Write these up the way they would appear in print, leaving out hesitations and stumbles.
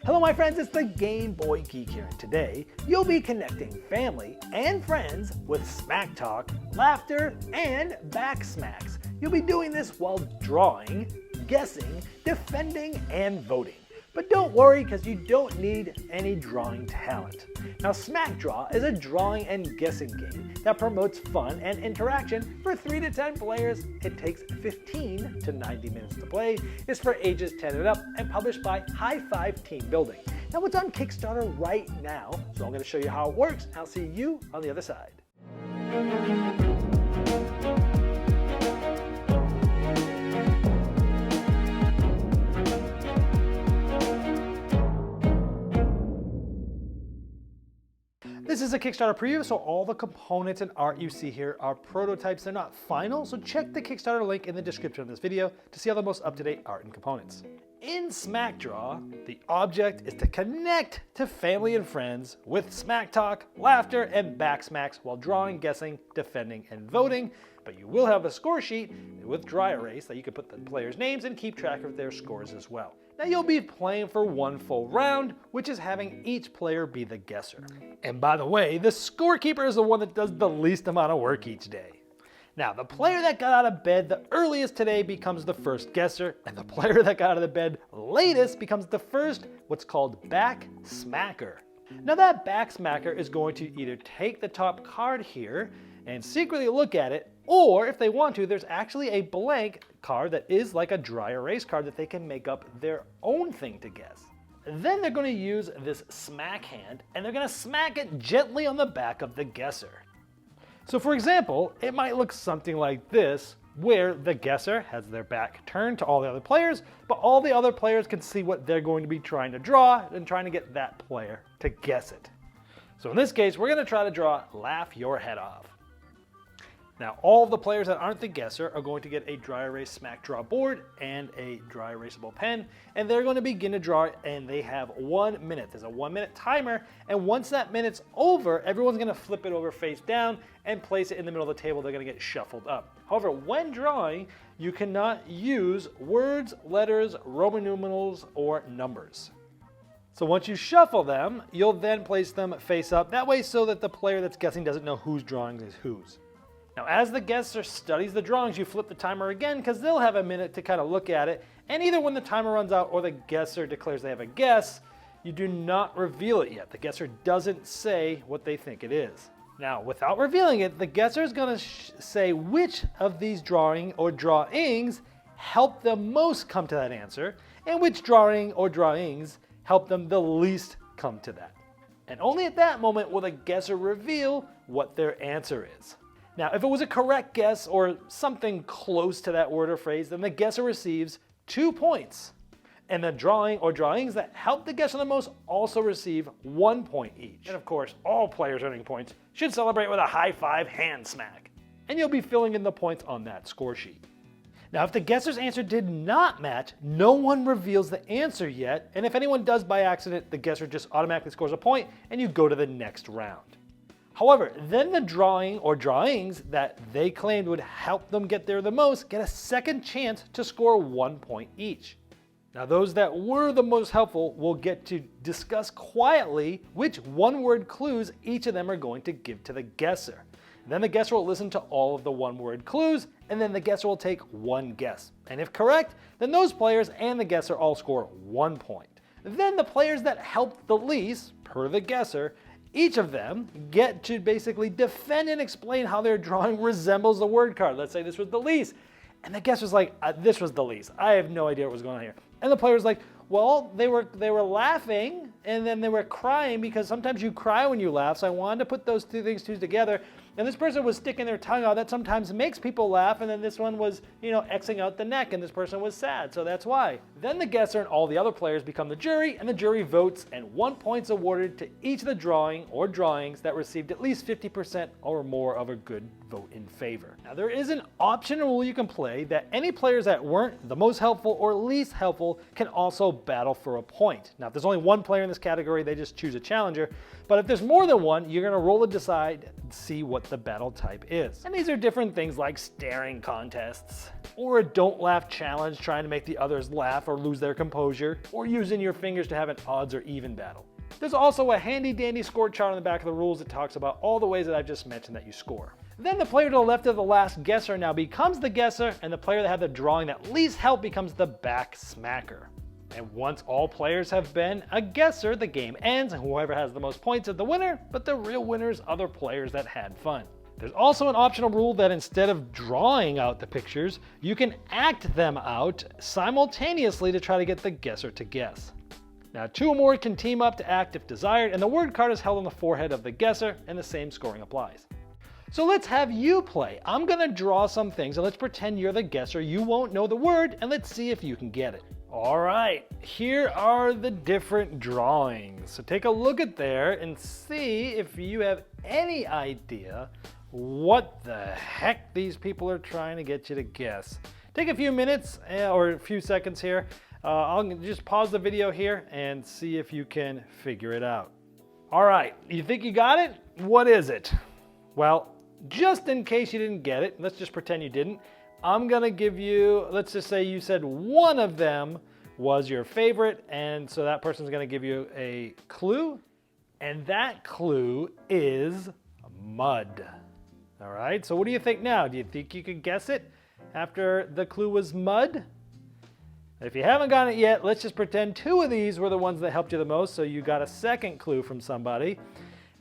Hello my friends, it's the Game Boy Geek here, and today you'll be connecting family and friends with smack talk, laughter, and back smacks. You'll be doing this while drawing, guessing, defending, and voting. But don't worry, because you don't need any drawing talent. Now SMAKdraw is a drawing and guessing game that promotes fun and interaction for 3 to 10 players. It takes 15 to 90 minutes to play, is for ages 10 and up, and published by High Five Team Building. Now it's on Kickstarter right now, so I'm going to show you how it works, and I'll see you on the other side. This is a Kickstarter preview, so all the components and art you see here are prototypes. They're not final, so check the Kickstarter link in the description of this video to see all the most up-to-date art and components. In SMAKdraw, the object is to connect to family and friends with smack talk, laughter, and back smacks while drawing, guessing, defending, and voting. But you will have a score sheet with dry erase that you can put the players' names and keep track of their scores as well. Now you'll be playing for one full round, which is having each player be the guesser. And by the way, the scorekeeper is the one that does the least amount of work each day. Now, the player that got out of bed the earliest today becomes the first guesser, and the player that got out of the bed latest becomes the first, what's called back smacker. Now that back smacker is going to either take the top card here and secretly look at it, or if they want to, there's actually a blank card that is like a dry erase card that they can make up their own thing to guess. Then they're going to use this smack hand, and they're going to smack it gently on the back of the guesser. So for example, it might look something like this, where the guesser has their back turned to all the other players, but all the other players can see what they're going to be trying to draw and trying to get that player to guess it. So in this case, we're going to try to draw Laugh Your Head Off. Now, all the players that aren't the guesser are going to get a dry erase SMAKdraw board and a dry erasable pen, and they're going to begin to draw, and they have 1 minute. There's a 1 minute timer, and once that minute's over, everyone's going to flip it over face down and place it in the middle of the table. They're going to get shuffled up. However, when drawing, you cannot use words, letters, Roman numerals, or numbers. So once you shuffle them, you'll then place them face up, that way so that the player that's guessing doesn't know whose drawing is whose. Now, as the guesser studies the drawings, you flip the timer again because they'll have a minute to kind of look at it. And either when the timer runs out or the guesser declares they have a guess, you do not reveal it yet. The guesser doesn't say what they think it is. Now, without revealing it, the guesser is going to say which of these drawing or drawings help them most come to that answer, and which drawing or drawings help them the least come to that. And only at that moment will the guesser reveal what their answer is. Now, if it was a correct guess or something close to that word or phrase, then the guesser receives 2 points. And the drawing or drawings that help the guesser the most also receive 1 point each. And of course, all players earning points should celebrate with a high five hand smack. And you'll be filling in the points on that score sheet. Now, if the guesser's answer did not match, no one reveals the answer yet. And if anyone does by accident, the guesser just automatically scores a point and you go to the next round. However, then the drawing or drawings that they claimed would help them get there the most get a second chance to score 1 point each. Now, those that were the most helpful will get to discuss quietly which one-word clues each of them are going to give to the guesser. Then the guesser will listen to all of the one-word clues, and then the guesser will take one guess. And if correct, then those players and the guesser all score 1 point. Then the players that helped the least, per the guesser, each of them get to basically defend and explain how their drawing resembles the word card. Let's say this was the least. And the guesser's like, this was the least. I have no idea what was going on here. And the player's like, well, they were laughing and then they were crying because sometimes you cry when you laugh. So I wanted to put those two things together. And this person was sticking their tongue out. That sometimes makes people laugh. And then this one was, Xing out the neck, and this person was sad. So that's why. Then the guesser and all the other players become the jury, and the jury votes, and 1 point's awarded to each of the drawing or drawings that received at least 50% or more of a good vote in favor. Now, there is an optional rule you can play that any players that weren't the most helpful or least helpful can also battle for a point. Now, if there's only one player in this category, they just choose a challenger. But if there's more than one, you're going to roll to decide and see what the battle type is. And these are different things like staring contests, or a don't laugh challenge trying to make the others laugh or lose their composure, or using your fingers to have an odds or even battle. There's also a handy dandy score chart on the back of the rules that talks about all the ways that I've just mentioned that you score. Then the player to the left of the last guesser now becomes the guesser, and the player that had the drawing that least help becomes the back smacker. And once all players have been a guesser, the game ends, and whoever has the most points is the winner, but the real winner is other players that had fun. There's also an optional rule that instead of drawing out the pictures, you can act them out simultaneously to try to get the guesser to guess. Now 2 or more can team up to act if desired, and the word card is held on the forehead of the guesser, and the same scoring applies. So let's have you play. I'm gonna draw some things, and let's pretend you're the guesser. You won't know the word, and let's see if you can get it. All right, here are the different drawings. So take a look at there and see if you have any idea what the heck these people are trying to get you to guess. Take a few minutes or a few seconds here. I'll just pause the video here and see if you can figure it out. All right, you think you got it? What is it? Well, just in case you didn't get it, let's just pretend you didn't. I'm gonna give you, let's just say you said one of them was your favorite, and so that person's gonna give you a clue, and that clue is mud. All right, so what do you think now? Do you think you could guess it after the clue was mud? If you haven't gotten it yet, let's just pretend 2 of these were the ones that helped you the most, so you got a second clue from somebody,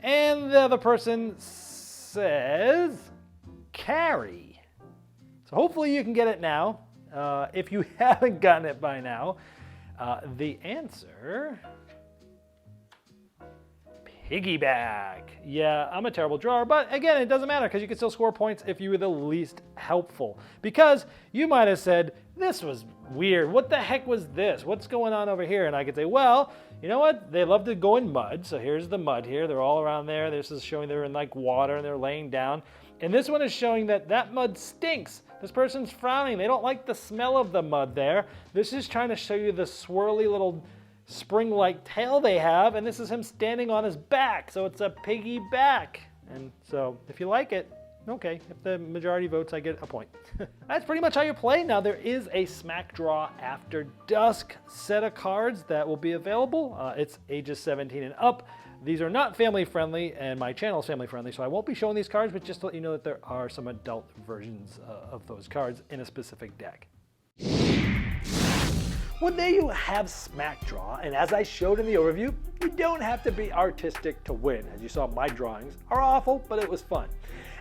and the other person says carry. So hopefully you can get it now. If you haven't gotten it by now, the answer, piggyback. Yeah, I'm a terrible drawer, but again, it doesn't matter because you can still score points if you were the least helpful. Because you might have said, this was weird. What the heck was this? What's going on over here? And I could say, well, you know what? They love to go in mud. So here's the mud here. They're all around there. This is showing they're in like water and they're laying down. And this one is showing that that mud stinks. This person's frowning. They don't like the smell of the mud there. This is trying to show you the swirly little spring-like tail they have, and this is him standing on his back, so it's a piggy back. And so if you like it, okay, if the majority votes, I get a point. That's pretty much how you play. Now there is a SMAKdraw After Dusk set of cards that will be available. It's ages 17 and up. These are not family friendly, and my channel is family friendly, so I won't be showing these cards, but just to let you know that there are some adult versions of those cards in a specific deck. Well, there you have SMAKdraw, and as I showed in the overview, you don't have to be artistic to win. As you saw, my drawings are awful, but it was fun.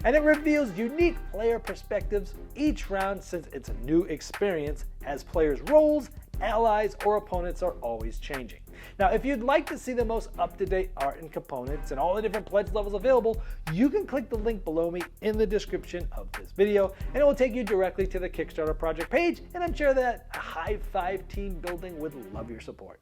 And it reveals unique player perspectives each round since it's a new experience as players' roles, allies, or opponents are always changing. Now, if you'd like to see the most up-to-date art and components and all the different pledge levels available, you can click the link below me in the description of this video, and it will take you directly to the Kickstarter project page, and I'm sure that a high five team building would love your support.